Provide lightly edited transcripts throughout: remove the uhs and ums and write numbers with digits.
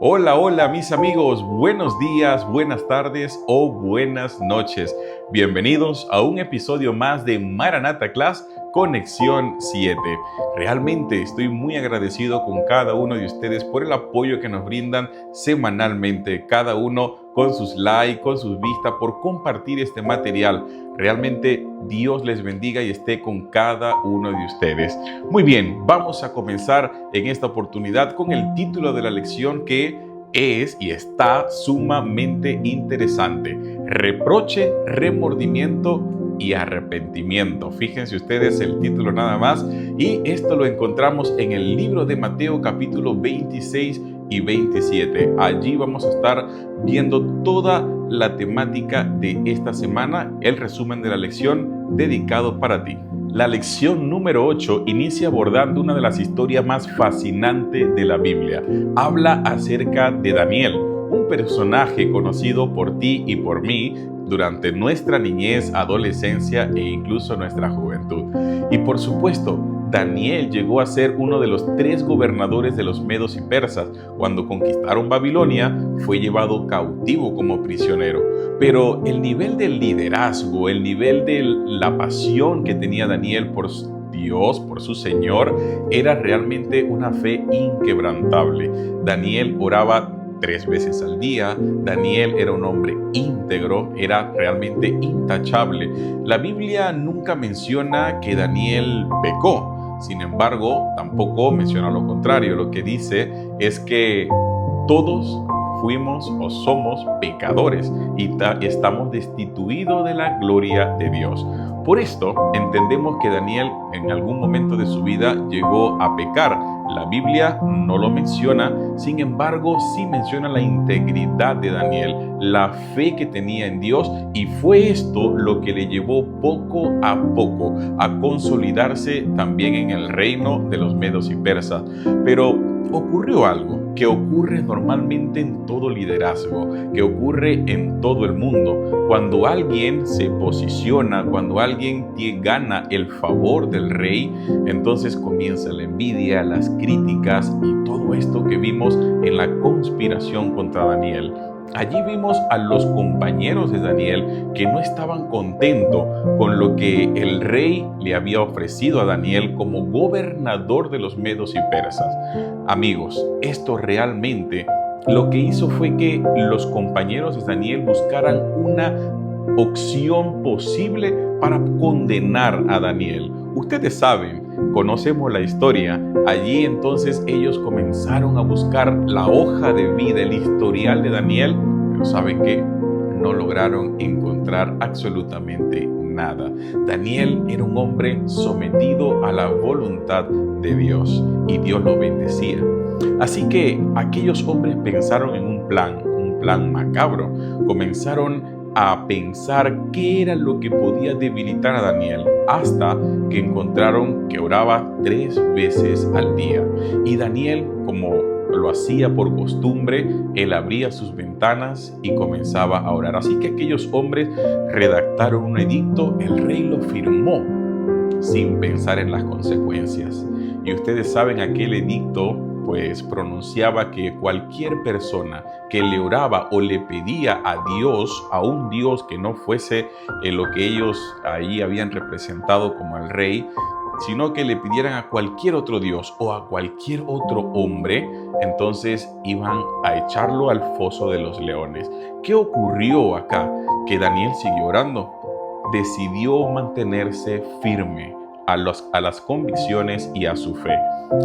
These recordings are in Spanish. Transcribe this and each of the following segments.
Hola, hola mis amigos, buenos días, buenas tardes o buenas noches. Bienvenidos a un episodio más de Maranatha Class Conexión 7. Realmente estoy muy agradecido con cada uno de ustedes por el apoyo que nos brindan semanalmente, cada uno con sus likes, con sus vistas, por compartir este material. Realmente Dios les bendiga y esté con cada uno de ustedes. Muy bien, vamos a comenzar en esta oportunidad con el título de la lección que es y está sumamente interesante: reproche, remordimiento y arrepentimiento. Fíjense ustedes el título nada más, y esto lo encontramos en el libro de Mateo capítulo 26 y 27. Allí vamos a estar viendo toda la temática de esta semana, el resumen de la lección dedicado para ti. La lección número 8 inicia abordando una de las historias más fascinantes de la Biblia. Habla acerca de Daniel, un personaje conocido por ti y por mí durante nuestra niñez, adolescencia e incluso nuestra juventud. Y por supuesto, Daniel llegó a ser uno de los 3 gobernadores de los medos y persas. Cuando conquistaron Babilonia, fue llevado cautivo como prisionero. Pero el nivel del liderazgo, el nivel de la pasión que tenía Daniel por Dios, por su Señor, era realmente una fe inquebrantable. Daniel oraba 3 veces al día. Daniel era un hombre íntegro, era realmente intachable. La Biblia nunca menciona que Daniel pecó. Sin embargo, tampoco menciona lo contrario. Lo que dice es que todos fuimos o somos pecadores y estamos destituidos de la gloria de Dios. Por esto entendemos que Daniel en algún momento de su vida llegó a pecar. La Biblia no lo menciona, sin embargo sí menciona la integridad de Daniel, la fe que tenía en Dios, y fue esto lo que le llevó poco a poco a consolidarse también en el reino de los medos y persas. Pero ocurrió algo que ocurre normalmente en todo liderazgo, que ocurre en todo el mundo. Cuando alguien se posiciona, cuando alguien gana el favor del rey, entonces comienza la envidia, las críticas y todo esto que vimos en la conspiración contra Daniel. Allí vimos a los compañeros de Daniel que no estaban contentos con lo que el rey le había ofrecido a Daniel como gobernador de los medos y persas. Amigos, esto realmente lo que hizo fue que los compañeros de Daniel buscaran una opción posible para condenar a Daniel. Ustedes saben, conocemos la historia. Allí entonces ellos comenzaron a buscar la hoja de vida, el historial de Daniel, pero ¿saben qué? No lograron encontrar absolutamente nada. Daniel era un hombre sometido a la voluntad de Dios y Dios lo bendecía. Así que aquellos hombres pensaron en un plan macabro. Comenzaron a pensar qué era lo que podía debilitar a Daniel, hasta que encontraron que oraba 3 veces al día. Y Daniel, como lo hacía por costumbre, él abría sus ventanas y comenzaba a orar. Así que aquellos hombres redactaron un edicto, el rey lo firmó sin pensar en las consecuencias. Y ustedes saben, aquel edicto pues pronunciaba que cualquier persona que le oraba o le pedía a Dios, a un Dios que no fuese lo que ellos ahí habían representado como el rey, sino que le pidieran a cualquier otro Dios o a cualquier otro hombre, entonces iban a echarlo al foso de los leones. ¿Qué ocurrió acá? Que Daniel siguió orando, decidió mantenerse firme a las convicciones y a su fe.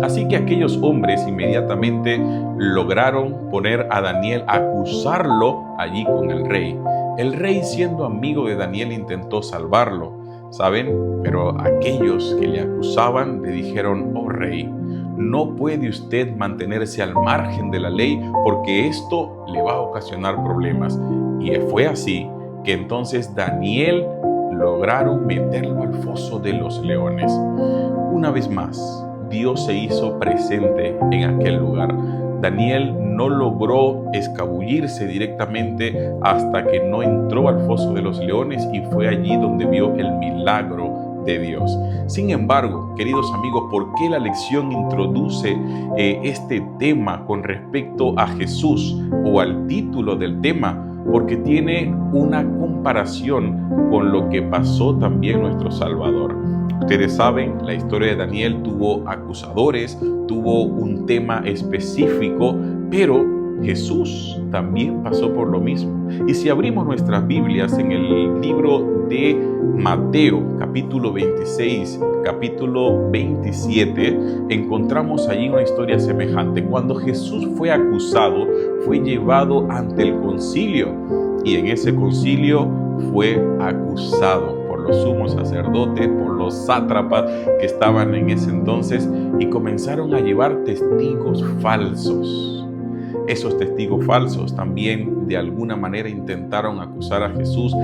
Así que aquellos hombres inmediatamente lograron poner a Daniel, acusarlo allí con el rey. El rey, siendo amigo de Daniel, intentó salvarlo, ¿saben? Pero aquellos que le acusaban le dijeron: oh rey, no puede usted mantenerse al margen de la ley porque esto le va a ocasionar problemas. Y fue así que entonces Daniel lograron meterlo al foso de los leones. Una vez más, Dios se hizo presente en aquel lugar. Daniel no logró escabullirse directamente hasta que no entró al foso de los leones, y fue allí donde vio el milagro de Dios. Sin embargo, queridos amigos, ¿por qué la lección introduce este tema con respecto a Jesús o al título del tema? Porque tiene una comparación con lo que pasó también nuestro Salvador. Ustedes saben, la historia de Daniel tuvo acusadores, tuvo un tema específico, pero Jesús también pasó por lo mismo. Y si abrimos nuestras Biblias en el libro de Mateo, capítulo 26, capítulo 27, encontramos allí una historia semejante. Cuando Jesús fue acusado, fue llevado ante el concilio, y en ese concilio fue acusado por los sumos sacerdotes, por los sátrapas que estaban en ese entonces, y comenzaron a llevar testigos falsos. Esos testigos falsos también de alguna manera intentaron acusar a Jesús,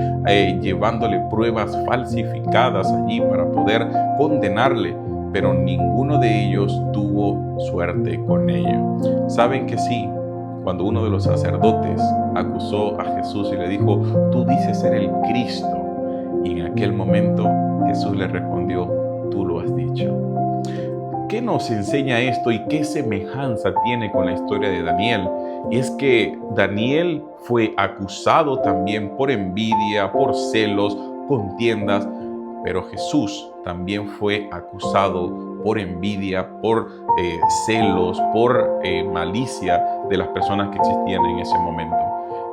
llevándole pruebas falsificadas allí para poder condenarle, pero ninguno de ellos tuvo suerte con ello. ¿Saben que sí? Cuando uno de los sacerdotes acusó a Jesús y le dijo: tú dices ser el Cristo, y en aquel momento Jesús le respondió: tú lo has dicho. ¿Qué nos enseña esto y qué semejanza tiene con la historia de Daniel? Y es que Daniel fue acusado también por envidia, por celos, contiendas, pero Jesús también fue acusado por envidia, por celos, por malicia de las personas que existían en ese momento.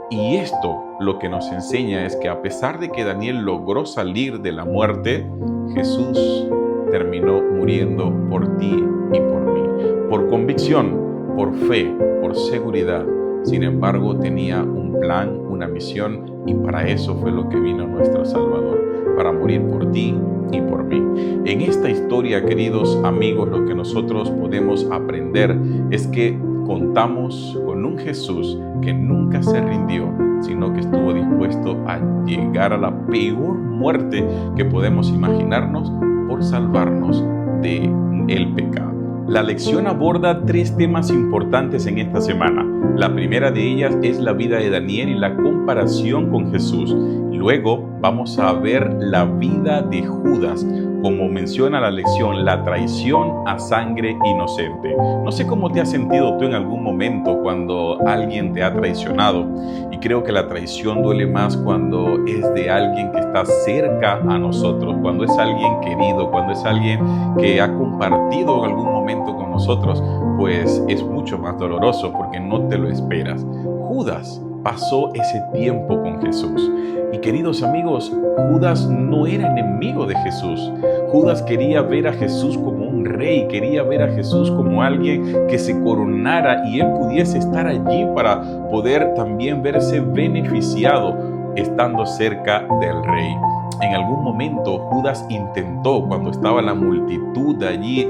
Y esto lo que nos enseña es que a pesar de que Daniel logró salir de la muerte, Jesús terminó muriendo por ti y por mí, por convicción, por fe, por seguridad. Sin embargo, tenía un plan, una misión, y para eso fue lo que vino nuestro Salvador, para morir por ti y por mí. En esta historia, queridos amigos, lo que nosotros podemos aprender es que contamos con un Jesús que nunca se rindió, sino que estuvo dispuesto a llegar a la peor muerte que podemos imaginarnos por salvarnos del pecado. La lección aborda 3 temas importantes en esta semana. La primera de ellas es la vida de Daniel y la comparación con Jesús. Luego vamos a ver la vida de Judas, como menciona la lección, la traición a sangre inocente. No sé cómo te has sentido tú en algún momento cuando alguien te ha traicionado, y creo que la traición duele más cuando es de alguien que está cerca a nosotros, cuando es alguien querido, cuando es alguien que ha compartido en algún momento con nosotros, pues es mucho más doloroso porque no te lo esperas. Judas pasó ese tiempo con Jesús. Y queridos amigos, Judas no era enemigo de Jesús. Judas quería ver a Jesús como un rey, quería ver a Jesús como alguien que se coronara y él pudiese estar allí para poder también verse beneficiado estando cerca del rey. En algún momento Judas intentó, cuando estaba la multitud allí,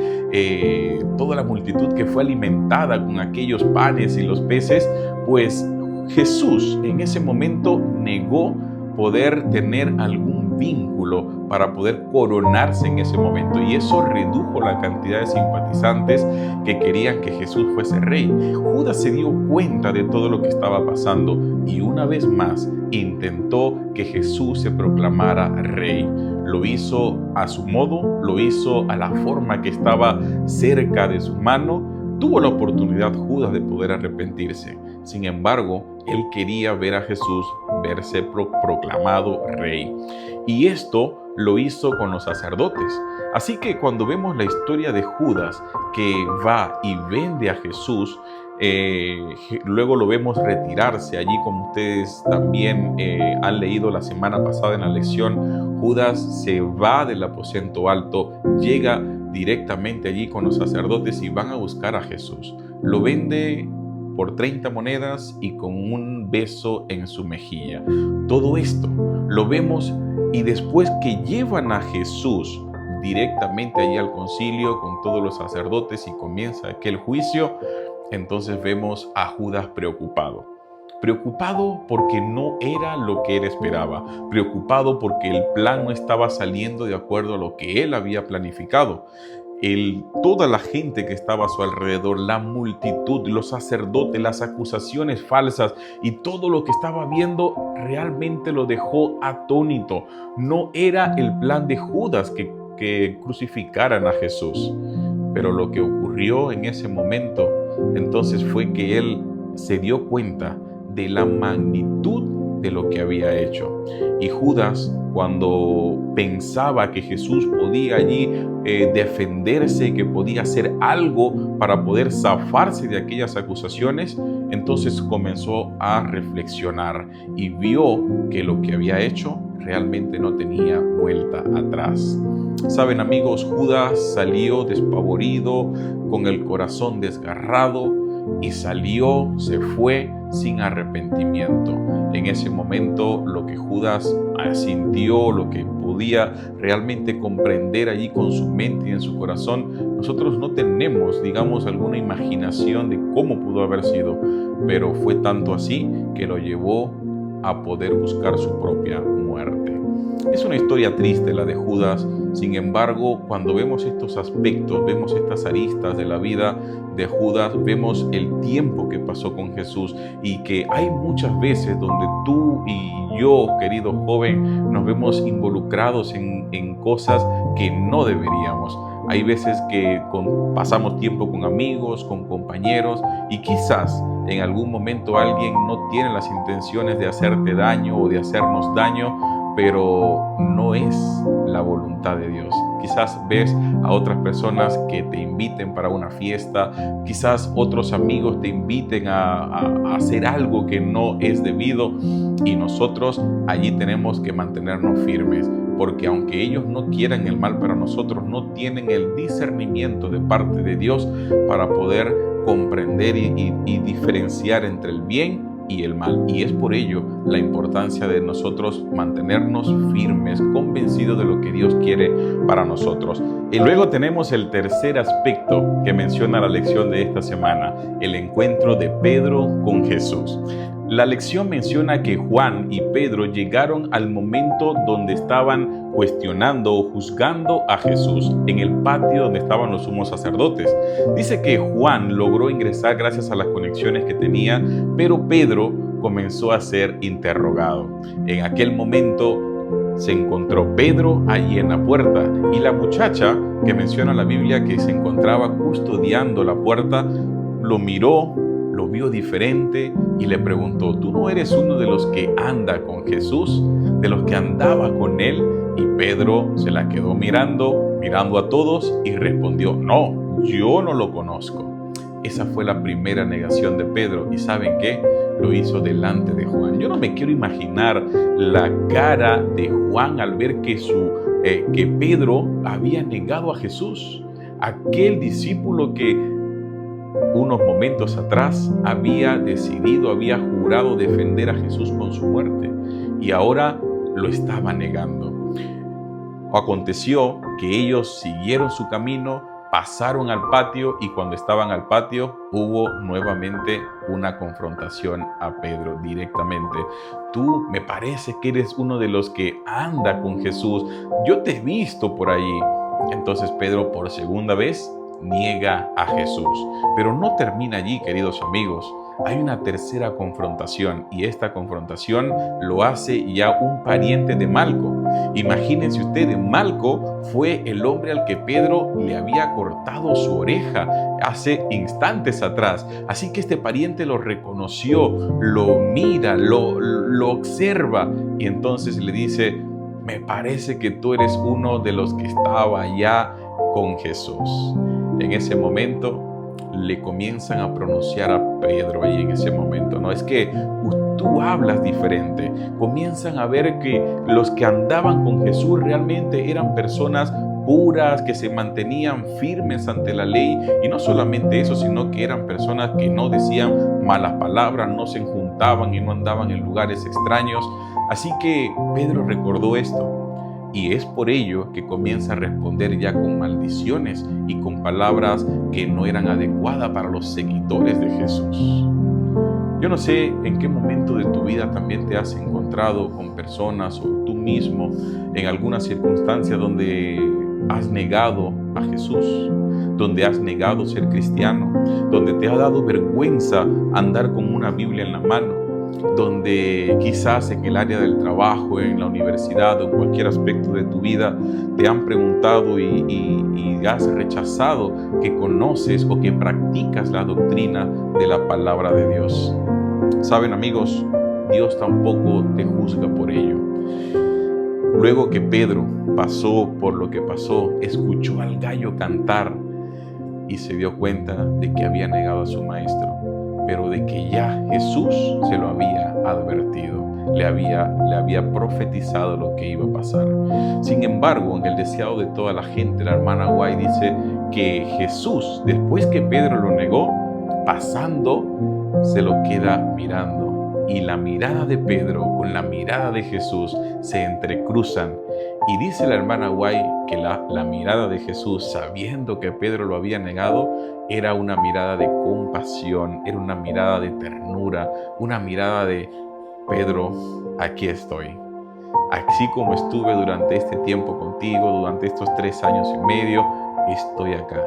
toda la multitud que fue alimentada con aquellos panes y los peces, pues Jesús en ese momento negó poder tener algún vínculo para poder coronarse en ese momento, y eso redujo la cantidad de simpatizantes que querían que Jesús fuese rey. Judas se dio cuenta de todo lo que estaba pasando y una vez más intentó que Jesús se proclamara rey. Lo hizo a su modo, lo hizo a la forma que estaba cerca de su mano. Tuvo la oportunidad Judas de poder arrepentirse. Sin embargo, él quería ver a Jesús verse proclamado rey. Y esto lo hizo con los sacerdotes. Así que cuando vemos la historia de Judas, que va y vende a Jesús, luego lo vemos retirarse allí, como ustedes también han leído la semana pasada en la lección. Judas se va del aposento alto, llega directamente allí con los sacerdotes y van a buscar a Jesús. Lo vende por 30 monedas y con un beso en su mejilla. Todo esto lo vemos, y después que llevan a Jesús directamente allí al concilio con todos los sacerdotes y comienza aquel juicio, entonces vemos a Judas preocupado porque no era lo que él esperaba, preocupado porque el plan no estaba saliendo de acuerdo a lo que él había planificado. Toda la gente que estaba a su alrededor, la multitud, los sacerdotes, las acusaciones falsas y todo lo que estaba viendo realmente lo dejó atónito. No era el plan de Judas que que crucificaran a Jesús. Pero lo que ocurrió en ese momento, entonces fue que él se dio cuenta de la magnitud de lo que había hecho. Y Judas, cuando pensaba que Jesús podía allí defenderse, que podía hacer algo para poder zafarse de aquellas acusaciones, entonces comenzó a reflexionar y vio que lo que había hecho realmente no tenía vuelta atrás. Saben, amigos, Judas salió despavorido, con el corazón desgarrado, y se fue sin arrepentimiento. En ese momento, lo que Judas sintió, lo que podía realmente comprender allí con su mente y en su corazón, nosotros no tenemos, digamos, alguna imaginación de cómo pudo haber sido, pero fue tanto así que lo llevó a poder buscar su propia muerte. Es una historia triste la de Judas. Sin embargo, cuando vemos estos aspectos, vemos estas aristas de la vida de Judas, vemos el tiempo que pasó con Jesús, y que hay muchas veces donde tú y yo, querido joven, nos vemos involucrados en cosas que no deberíamos. Hay veces que pasamos tiempo con amigos, con compañeros, y quizás en algún momento alguien no tiene las intenciones de hacerte daño o de hacernos daño, pero no es la voluntad de Dios. Quizás ves a otras personas que te inviten para una fiesta, quizás otros amigos te inviten a hacer algo que no es debido, y nosotros allí tenemos que mantenernos firmes, porque aunque ellos no quieran el mal para nosotros, no tienen el discernimiento de parte de Dios para poder comprender y diferenciar entre el bien y el mal. Y es por ello la importancia de nosotros mantenernos firmes, convencidos de lo que Dios quiere para nosotros. Y luego tenemos el tercer aspecto que menciona la lección de esta semana, el encuentro de Pedro con Jesús. La lección menciona que Juan y Pedro llegaron al momento donde estaban cuestionando o juzgando a Jesús en el patio donde estaban los sumos sacerdotes. Dice que Juan logró ingresar gracias a las conexiones que tenía, pero Pedro comenzó a ser interrogado. En aquel momento se encontró Pedro allí en la puerta, y la muchacha que menciona la Biblia que se encontraba custodiando la puerta lo miró, lo vio diferente y le preguntó: ¿tú no eres uno de los que anda con Jesús, de los que andaba con él? Y Pedro se la quedó mirando a todos y respondió: no, yo no lo conozco. Esa fue la primera negación de Pedro. ¿Y saben qué? Lo hizo delante de Juan. Yo no me quiero imaginar la cara de Juan al ver que Pedro había negado a Jesús, aquel discípulo que unos momentos atrás había jurado defender a Jesús con su muerte, y ahora lo estaba negando. Aconteció que ellos siguieron su camino, pasaron al patio, y cuando estaban al patio hubo nuevamente una confrontación a Pedro directamente. Tú me parece que eres uno de los que anda con Jesús, yo te he visto por allí. Entonces Pedro por segunda vez niega a Jesús. Pero no termina allí, queridos amigos. Hay una tercera confrontación, y esta confrontación lo hace ya un pariente de Malco. Imagínense ustedes, Malco fue el hombre al que Pedro le había cortado su oreja hace instantes atrás. Así que este pariente lo reconoció, lo mira, lo observa, y entonces le dice: me parece que tú eres uno de los que estaba allá con Jesús. En ese momento le comienzan a pronunciar a Pedro ahí en ese momento, ¿no? Es que tú hablas diferente. Comienzan a ver que los que andaban con Jesús realmente eran personas puras, que se mantenían firmes ante la ley, y no solamente eso, sino que eran personas que no decían malas palabras, no se juntaban y no andaban en lugares extraños. Así que Pedro recordó esto, y es por ello que comienza a responder ya con maldiciones y con palabras que no eran adecuadas para los seguidores de Jesús. Yo no sé en qué momento de tu vida también te has encontrado con personas, o tú mismo en alguna circunstancia donde has negado a Jesús, donde has negado ser cristiano, donde te ha dado vergüenza andar con una Biblia en la mano. donde quizás en el área del trabajo, en la universidad o en cualquier aspecto de tu vida te han preguntado y has rechazado que conoces o que practicas la doctrina de la palabra de Dios. Saben, amigos, Dios tampoco te juzga por ello. Luego que Pedro pasó por lo que pasó, escuchó al gallo cantar y se dio cuenta de que había negado a su maestro, pero de que ya Jesús se lo había advertido, le había profetizado lo que iba a pasar. Sin embargo, en el deseado de toda la gente, la hermana White dice que Jesús, después que Pedro lo negó, pasando, se lo queda mirando. Y la mirada de Pedro con la mirada de Jesús se entrecruzan. Y dice la hermana White que la mirada de Jesús, sabiendo que Pedro lo había negado, era una mirada de compasión, era una mirada de ternura, una mirada de: Pedro, aquí estoy. Así como estuve durante este tiempo contigo, durante estos 3 años y medio, estoy acá.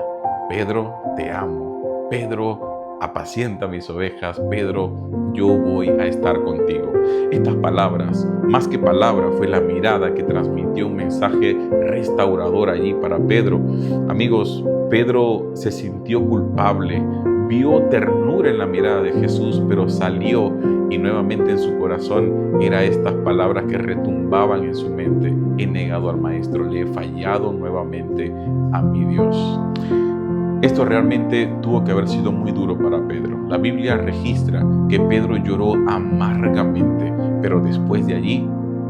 Pedro, te amo. Pedro, apacienta mis ovejas. Pedro, yo voy a estar contigo. Estas palabras, más que palabras, fue la mirada que transmitió un mensaje restaurador allí para Pedro. Amigos, Pedro se sintió culpable, vio ternura en la mirada de Jesús, pero salió y nuevamente en su corazón eran estas palabras que retumbaban en su mente: he negado al Maestro, le he fallado nuevamente a mi Dios. Esto realmente tuvo que haber sido muy duro para Pedro. La Biblia registra que Pedro lloró amargamente, pero después de allí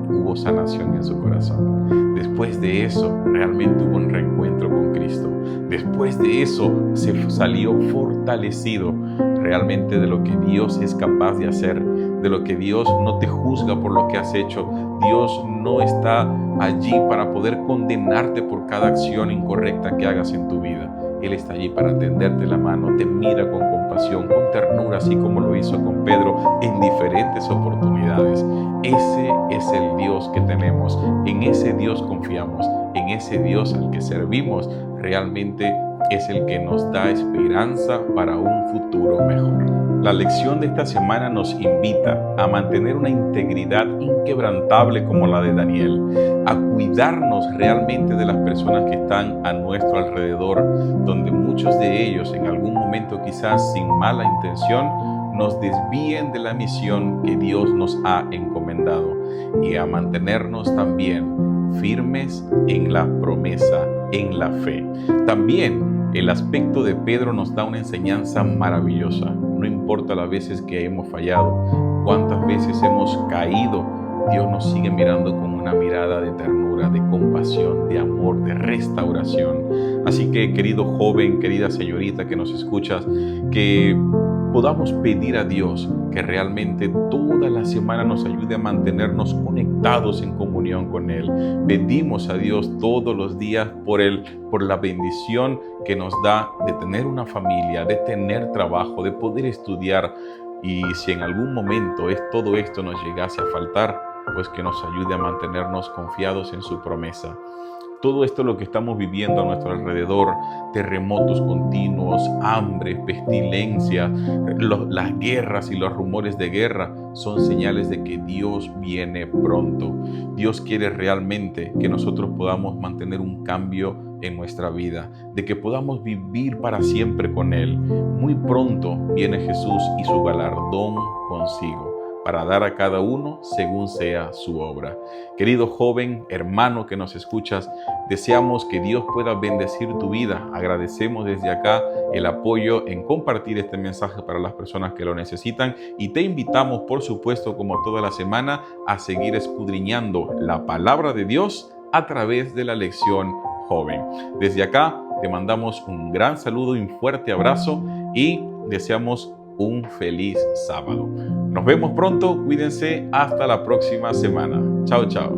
hubo sanación en su corazón. Después de eso, realmente hubo un reencuentro con Cristo. Después de eso, se salió fortalecido realmente de lo que Dios es capaz de hacer, de lo que Dios no te juzga por lo que has hecho. Dios no está allí para poder condenarte por cada acción incorrecta que hagas en tu vida. Él está allí para tenderte la mano, te mira con compasión, con ternura, así como lo hizo con Pedro en diferentes oportunidades. Ese es el Dios que tenemos, en ese Dios confiamos, en ese Dios al que servimos. Realmente es el que nos da esperanza para un futuro mejor. La lección de esta semana nos invita a mantener una integridad inquebrantable como la de Daniel, a cuidarnos realmente de las personas que están a nuestro alrededor, donde muchos de ellos en algún momento, quizás sin mala intención, nos desvíen de la misión que Dios nos ha encomendado, y a mantenernos también firmes en la promesa, en la fe. También el aspecto de Pedro nos da una enseñanza maravillosa. No importa las veces que hemos fallado, cuántas veces hemos caído, Dios nos sigue mirando con una mirada de ternura, de compasión, de amor, de restauración. Así que, querido joven, querida señorita que nos escuchas, que podamos pedir a Dios que realmente toda la semana nos ayude a mantenernos conectados en comunión con Él. Pedimos a Dios todos los días por la bendición que nos da de tener una familia, de tener trabajo, de poder estudiar. Y si en algún momento todo esto nos llegase a faltar, pues que nos ayude a mantenernos confiados en su promesa. Todo esto lo que estamos viviendo a nuestro alrededor, terremotos continuos, hambre, pestilencia, las guerras y los rumores de guerra, son señales de que Dios viene pronto. Dios quiere realmente que nosotros podamos mantener un cambio en nuestra vida, de que podamos vivir para siempre con Él. Muy pronto viene Jesús y su galardón consigo, para dar a cada uno según sea su obra. Querido joven, hermano que nos escuchas, deseamos que Dios pueda bendecir tu vida. Agradecemos desde acá el apoyo en compartir este mensaje para las personas que lo necesitan, y te invitamos, por supuesto, como toda la semana, a seguir escudriñando la palabra de Dios a través de la lección joven. Desde acá te mandamos un gran saludo y un fuerte abrazo, y deseamos un feliz sábado. Nos vemos pronto, cuídense, hasta la próxima semana. Chao, chao.